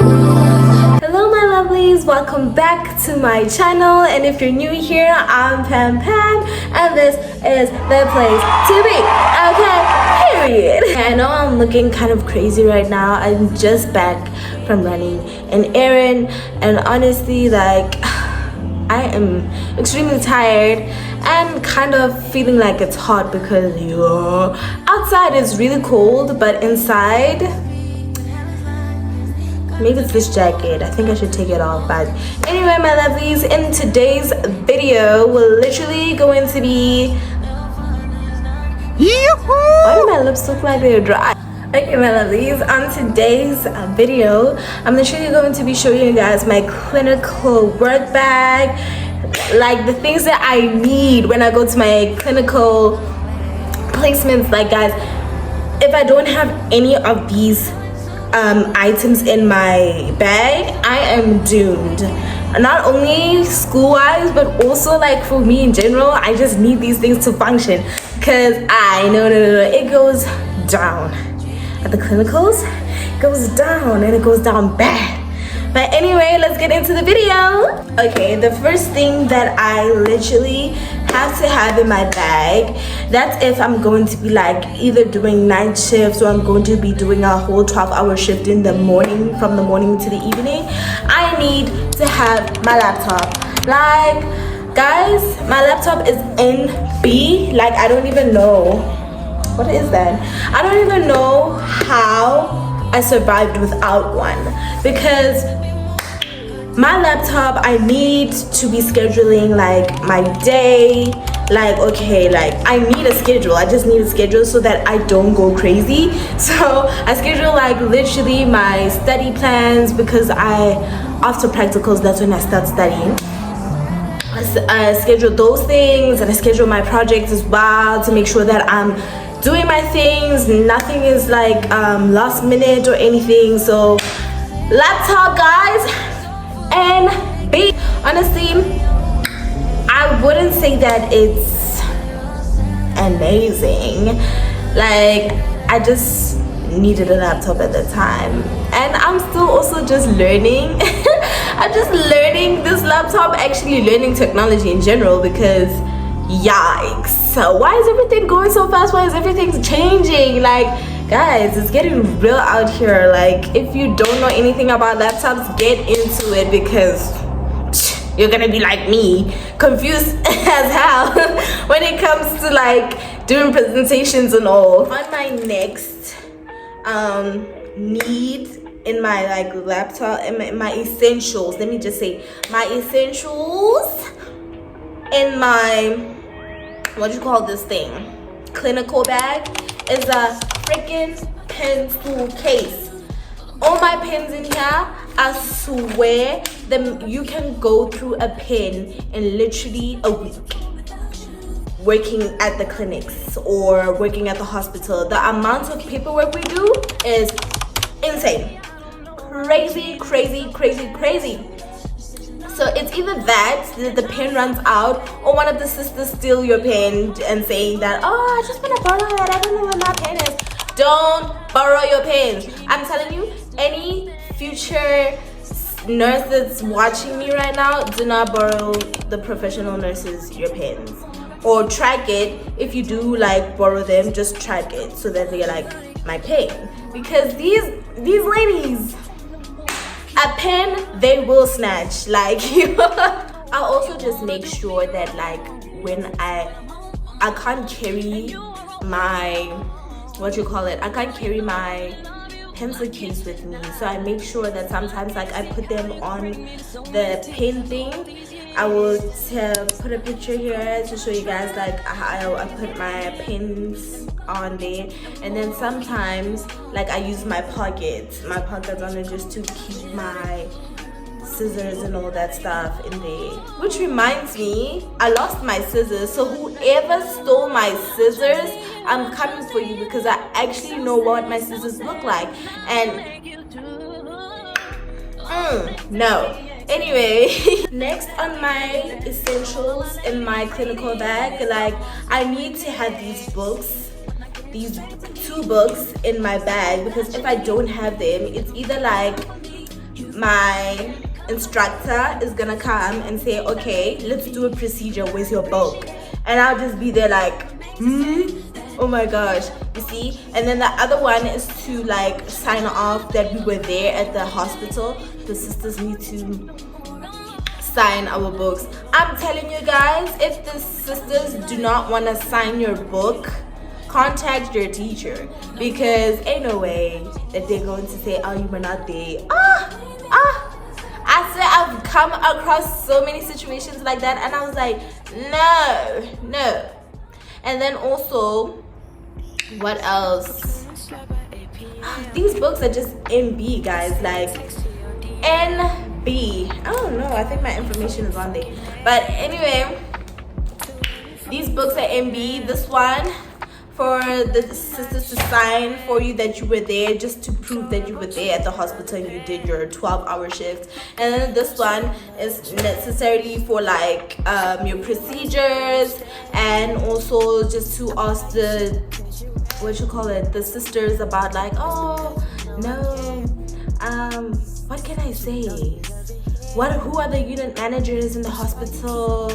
Hello my lovelies, welcome back to my channel, and if you're new here, I'm Pam and this is the place to be, okay, period. I know I'm looking kind of crazy right now. I'm just back from running an errand, and honestly, like, I am extremely tired and kind of feeling like it's hot because outside is really cold, but inside, maybe it's this jacket. I think I should take it off. But anyway, my lovelies, in today's video, we're literally going to be... Why do my lips look like they're dry? Okay, my lovelies, on today's video, I'm literally going to be showing you guys my clinical work bag, like the things that I need when I go to my clinical placements. Like, guys, if I don't have any of these items in my bag, I am doomed. Not only school-wise, but also like for me in general. I just need these things to function, because no, it goes down at the clinicals. It goes down, and it goes down bad. But anyway, let's get into the video. Okay, the first thing that I literally have to have in my bag, that's if I'm going to be like either doing night shifts or I'm going to be doing a whole 12-hour shift in the morning, from the morning to the evening. I need to have my laptop. Like, guys, my laptop is NB. Like, I don't even know, what is that? I don't even know how I survived without one, because my laptop, I need to be scheduling like my day. Like, okay, like I need a schedule. I just need a schedule so that I don't go crazy. So I schedule like literally my study plans, because after practicals, that's when I start studying. I schedule those things, and I schedule my projects as well to make sure that I'm doing my things. Nothing is like last minute or anything. So laptop, guys. And B, honestly, I wouldn't say that it's amazing. Like, I just needed a laptop at the time, and I'm still also just learning. I'm just learning this laptop, actually learning technology in general, because yikes, so why is everything going so fast? Why is everything changing? Like, guys, it's getting real out here. Like, if you don't know anything about laptops, get into it, because you're gonna be like me, confused as hell when it comes to like doing presentations and all. On my next need in my like laptop, and my essentials, let me just say my essentials in my, what do you call this thing, clinical bag, is a freaking pencil case. All my pens in here, I swear that you can go through a pen in literally a week working at the clinics or working at the hospital. The amount of paperwork we do is insane. Crazy. So it's either that the pen runs out, or one of the sisters steal your pen and saying that, oh, I just want to borrow it, I don't know where my pen is. Don't borrow your pens. I'm telling you, any future nurse that's watching me right now, do not borrow the professional nurses your pens, or track it. If you do like borrow them, just track it so that they're like my pen, because these ladies, a pen they will snatch. Like, I also just make sure that like when I can't carry my, what you call it, I can't carry my pencil case with me, so I make sure that sometimes like I put them on the pen thing. I will put a picture here to show you guys like how I put my pens on there, and then sometimes like I use my pockets on it just to keep my scissors and all that stuff in there. Which reminds me, I lost my scissors, so whoever stole my scissors, I'm coming for you, because I actually know what my scissors look like. And no. Anyway, next on my essentials in my clinical bag, like I need to have these books, these 2 books in my bag, because if I don't have them, it's either like my instructor is gonna come and say, okay, let's do a procedure, where's your book? And I'll just be there like, oh my gosh, you see. And then the other one is to like sign off that we were there at the hospital. The sisters need to sign our books. I'm telling you guys, if the sisters do not want to sign your book, contact your teacher, because ain't no way that they're going to say, oh, you were not there. I said I've come across so many situations like that, and I was like, no. And then also, what else? These books are just NB, guys, like NB. I don't know, I think my information is on there, but anyway, these books are NB. This one for the sisters to sign for you that you were there, just to prove that you were there at the hospital and you did your 12-hour shift. And then this one is necessarily for like your procedures, and also just to ask the the sisters about like, oh no, what can I say, who are the unit managers in the hospital,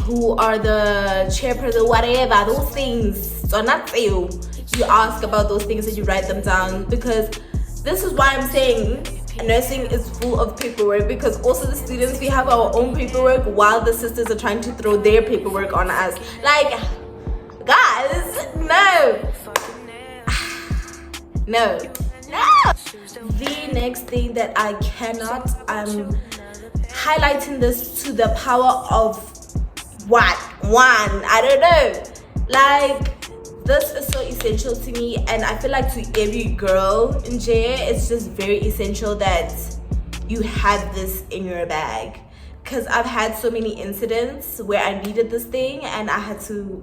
who are the chairperson, whatever, those things. So not you ask about those things and you write them down, because this is why I'm saying nursing is full of paperwork, because also the students, we have our own paperwork while the sisters are trying to throw their paperwork on us. Like, guys, no. The next thing that I cannot, I'm highlighting this to the power of I don't know, like, this is so essential to me, and I feel like to every girl in jail, it's just very essential that you have this in your bag, because I've had so many incidents where I needed this thing and I had to,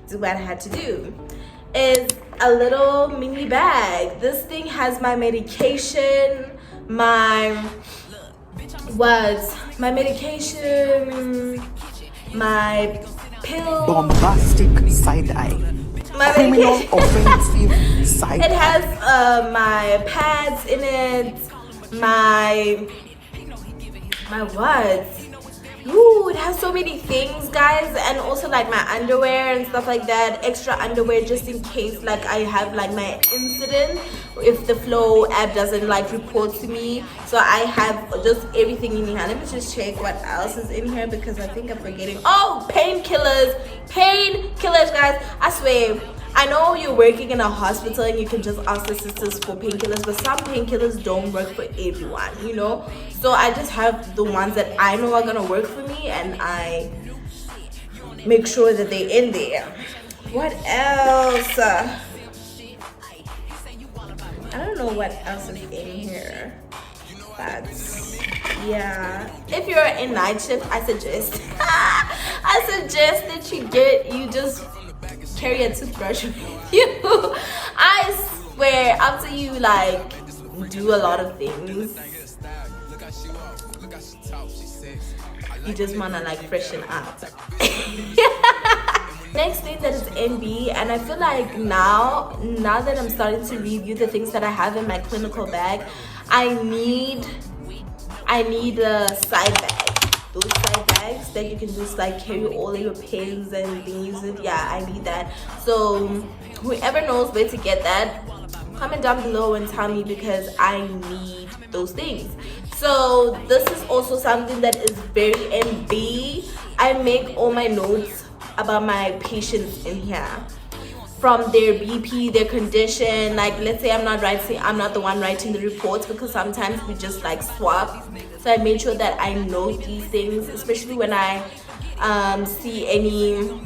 do what I had to do. Is a little mini bag. This thing has my medication, my pill, bombastic side eye, criminal offensive side eye. It has my pads in it, my what? Ooh, it has so many things, guys, and also like my underwear and stuff like that, extra underwear just in case like I have like my incident, if the flow app doesn't like report to me. So I have just everything in here. Let me just check what else is in here, because I think I'm forgetting. Oh, painkillers, guys. I swear, I know you're working in a hospital and you can just ask the sisters for painkillers, but some painkillers don't work for everyone, so I just have the ones that I know are gonna work for me, and I make sure that they're in there. What else? I don't know what else is in here, but yeah, if you're in night shift, I suggest that you just carry a toothbrush with you. I swear, after you like do a lot of things, you just wanna like freshen up. Next thing that is NB, and I feel like now that I'm starting to review the things that I have in my clinical bag, I need a side bag. Those side bags that you can just like carry all of your pens and things. Yeah, I need that. So whoever knows where to get that, comment down below and tell me, because I need those things. So this is also something that is very NB. I make all my notes about my patients in here, from their BP, their condition. Like, let's say I'm not the one writing the reports, because sometimes we just like swap. So I made sure that I know these things, especially when I see any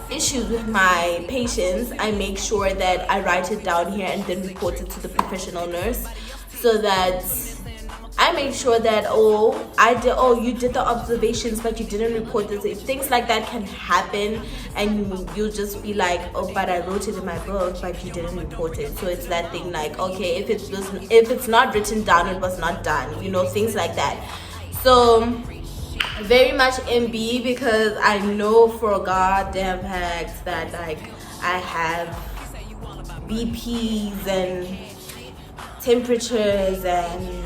issues with my patients. I make sure that I write it down here and then report it to the professional nurse, so that I make sure that you did the observations but you didn't report this. If things like that can happen, and you'll just be like, oh, but I wrote it in my book but you didn't report it. So it's that thing like, okay, if it's not written down, it was not done, things like that. So very much MB, because I know for a goddamn fact that like I have BPs and temperatures and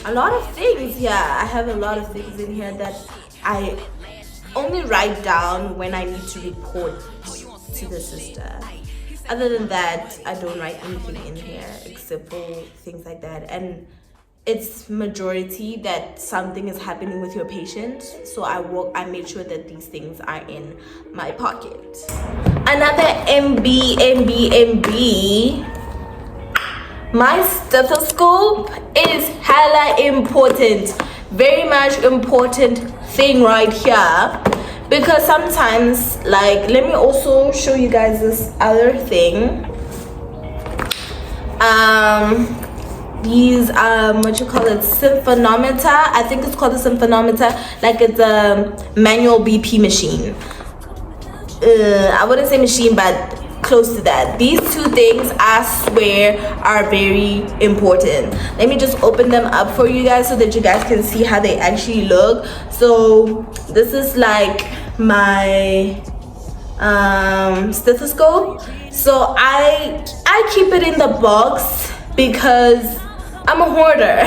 a lot of things. Yeah, I have a lot of things in here that I only write down when I need to report to the sister. Other than that, I don't write anything in here except for things like that. And it's majority that something is happening with your patient, so I make sure that these things are in my pocket. Another MB. My stethoscope is hella important, very much important thing right here, because sometimes, like, let me also show you guys this other thing. These what you call it, symphonometer. I think it's called a symphonometer. Like, it's a manual BP machine. I wouldn't say machine, but close to that. These two things, I swear, are very important. Let me just open them up for you guys so that you guys can see how they actually look. So this is like my stethoscope. So I keep it in the box because I'm a hoarder.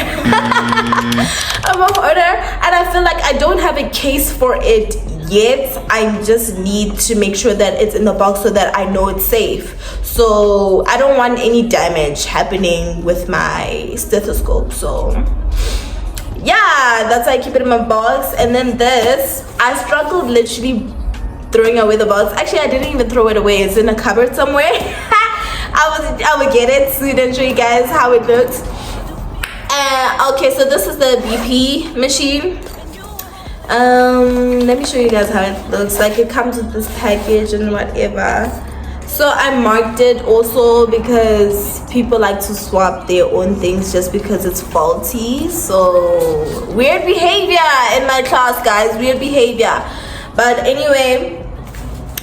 I'm a hoarder, and I feel like I don't have a case for it yet. I just need to make sure that it's in the box so that I know it's safe. So I don't want any damage happening with my stethoscope. So yeah, that's why I keep it in my box. And then this, I struggled literally throwing away the box. Actually, I didn't even throw it away. It's in a cupboard somewhere. I would get it soon and show you guys how it looks. Okay, so this is the BP machine. Let me show you guys how it looks like. It comes with this package and whatever. So I marked it also because people like to swap their own things just because it's faulty. So weird behavior in my class, guys, weird behavior. But anyway,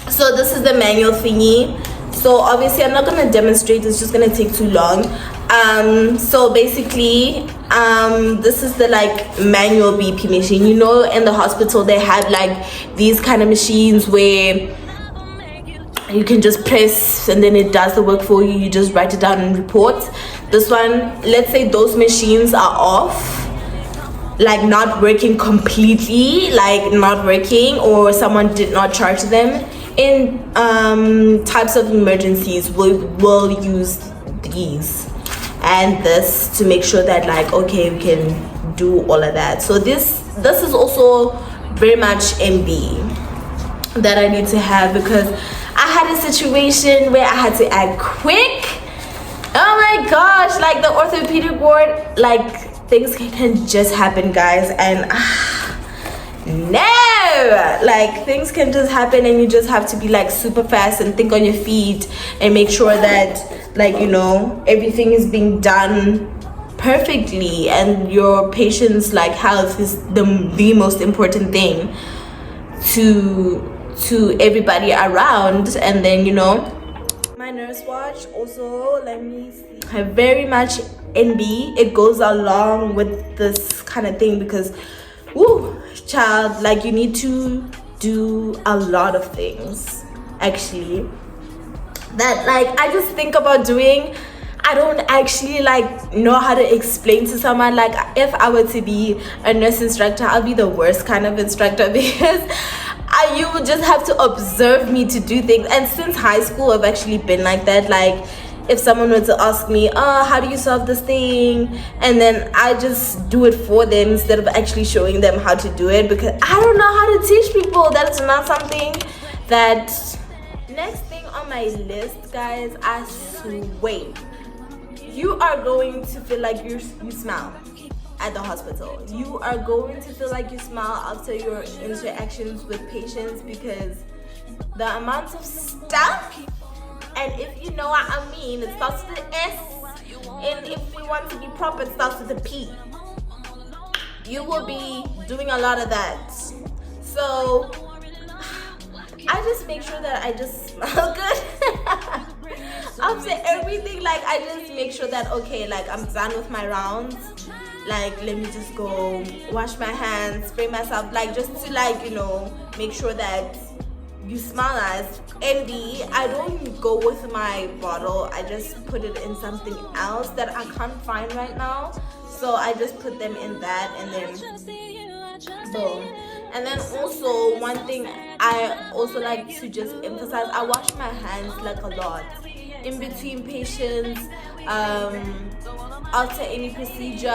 so this is the manual thingy. So obviously I'm not gonna demonstrate, it's just gonna take too long. So basically, this is the like manual BP machine. You know, in the hospital they have like these kind of machines where you can just press and then it does the work for you. You just write it down and report. This one, let's say those machines are off, like not working completely, like not working, or someone did not charge them. In types of emergencies, we'll use these and this to make sure that, like, okay, we can do all of that. So this is also very much MB that I need to have, because I had a situation where I had to act quick. Oh my gosh, like the orthopedic ward, like things can just happen, guys, and no, like things can just happen and you just have to be like super fast and think on your feet and make sure that, like, you know, everything is being done perfectly and your patient's like health is the most important thing to everybody around. And then, you know, my nurse watch also, let me see, very much NB. It goes along with this kind of thing because, woo, child, like you need to do a lot of things actually that, like, I just think about doing. I don't actually like know how to explain to someone. Like, if I were to be a nurse instructor, I'll be the worst kind of instructor because you would just have to observe me to do things. And since high school, I've actually been like that. Like, if someone were to ask me, oh, how do you solve this thing? And then I just do it for them instead of actually showing them how to do it, because I don't know how to teach people. That is not something that... Next thing on my list, guys, I swear, you are going to feel like you smile at the hospital. You are going to feel like you smile after your interactions with patients, because the amount of stuff, and if you know what I mean, it starts with the S, and if we want to be proper, it starts with the P. You will be doing a lot of that. So I just make sure that I just smell good after everything. Like, I just make sure that, okay, like, I'm done with my rounds. Like, let me just go wash my hands, spray myself, like, just to, like, you know, make sure that you smell nice. MD, I don't go with my bottle. I just put it in something else that I can't find right now. So I just put them in that, and then boom. And then also one thing I also like to just emphasize, I wash my hands like a lot in between patients, after any procedure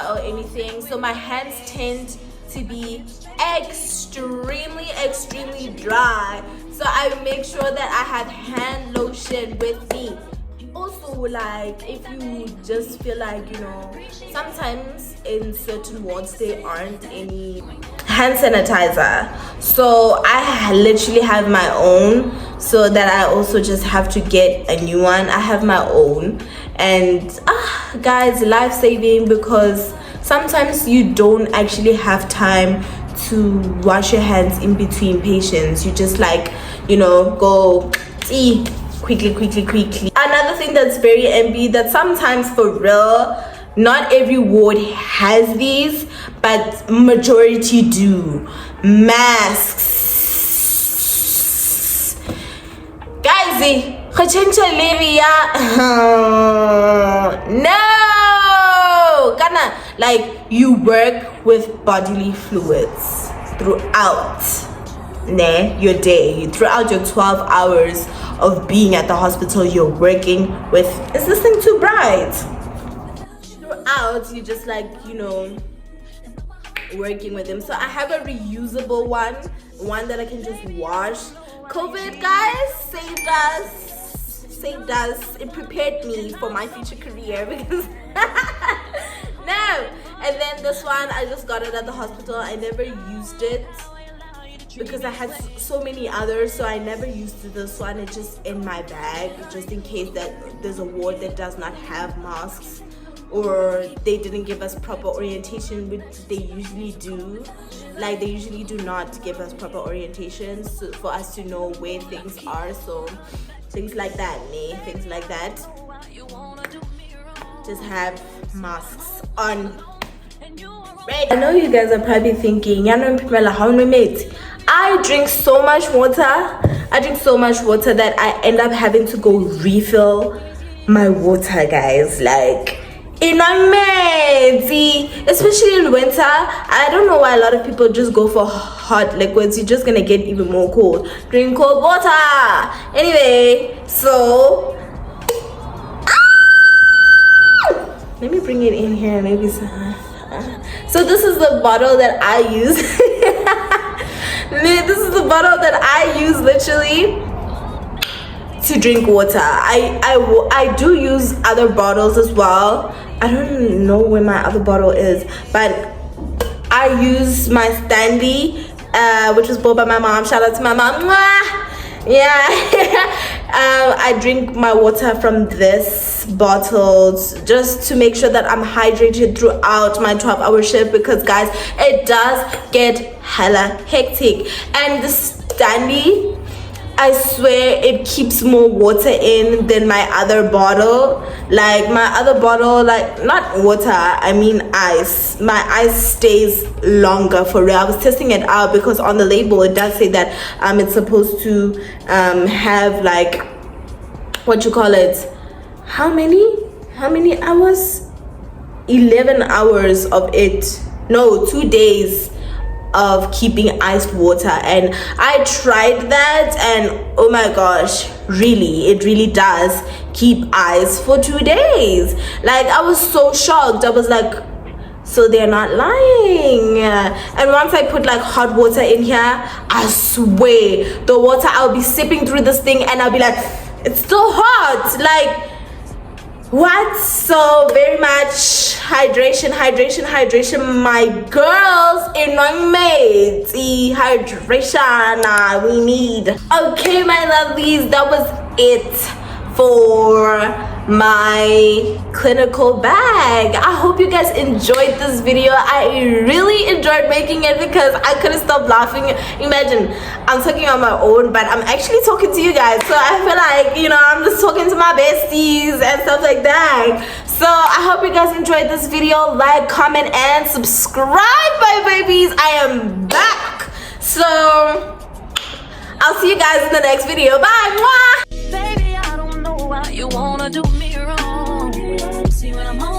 or anything. So my hands tend to be extremely dry, so I make sure that I have hand lotion with me. Also, like, if you just feel like, you know, sometimes in certain wards there aren't any hand sanitizer, so I literally have my own, so that I also just have to get a new one. I have my own, and guys, life-saving, because sometimes you don't actually have time to wash your hands in between patients. You just, like, you know, go quickly. Another thing that's very MB, that sometimes, for real, not every ward has these, but majority do. Masks, guys. No, like, you work with bodily fluids throughout your day, throughout your 12 hours of being at the hospital. You're working with, is this thing too bright? Throughout, you just, like, you know, working with them. So I have a reusable one that I can just wash. COVID, guys, saved us. It prepared me for my future career, because no. And then this one, I just got it at the hospital. I never used it because I had so many others, so I never used this one. It's just in my bag, just in case that there's a ward that does not have masks, or they didn't give us proper orientation, which they usually do. Like, they usually do not give us proper orientation, so for us to know where things are. So things like that, things like that. Just have masks on. Right. I know you guys are probably thinking, I drink so much water. I drink so much water that I end up having to go refill my water, guys. Like, especially in winter. I don't know why a lot of people just go for hot liquids. You're just gonna get even more cold. Drink cold water. Anyway, so let me bring it in here, maybe. So this is the bottle that I use. This is the bottle that I use literally to drink water. I do use other bottles as well. I don't know where my other bottle is, but I use my Stanley, which was bought by my mom. Shout out to my mom. Mwah! Yeah. I drink my water from this bottle just to make sure that I'm hydrated throughout my 12-hour shift, because guys, it does get hella hectic. And the Stanley, I swear, it keeps more water in than my other bottle. Like, my other bottle, like, not water, I mean ice. My ice stays longer, for real. I was testing it out because on the label it does say that it's supposed to have, like, what you call it, how many hours? 11 hours of it. No, 2 days of keeping iced water. And I tried that, and oh my gosh, really, it really does keep ice for 2 days. Like, I was so shocked. I was like, so they're not lying. And once I put, like, hot water in here, I swear the water, I'll be sipping through this thing and I'll be like, it's still hot. Like, what? So very much hydration, my girls. Hydration we need. Okay, my lovelies, that was it for my clinical bag. I hope you guys enjoyed this video. I really enjoyed making it because I couldn't stop laughing. Imagine, I'm talking on my own, but I'm actually talking to you guys, so I feel like, you know, I'm just talking to my besties and stuff like that. So I hope you guys enjoyed this video. Like, comment, and subscribe, my babies. I am back. So I'll see you guys in the next video. Bye. Mwah! Baby, I don't know why you wanna do me wrong. See when I'm home.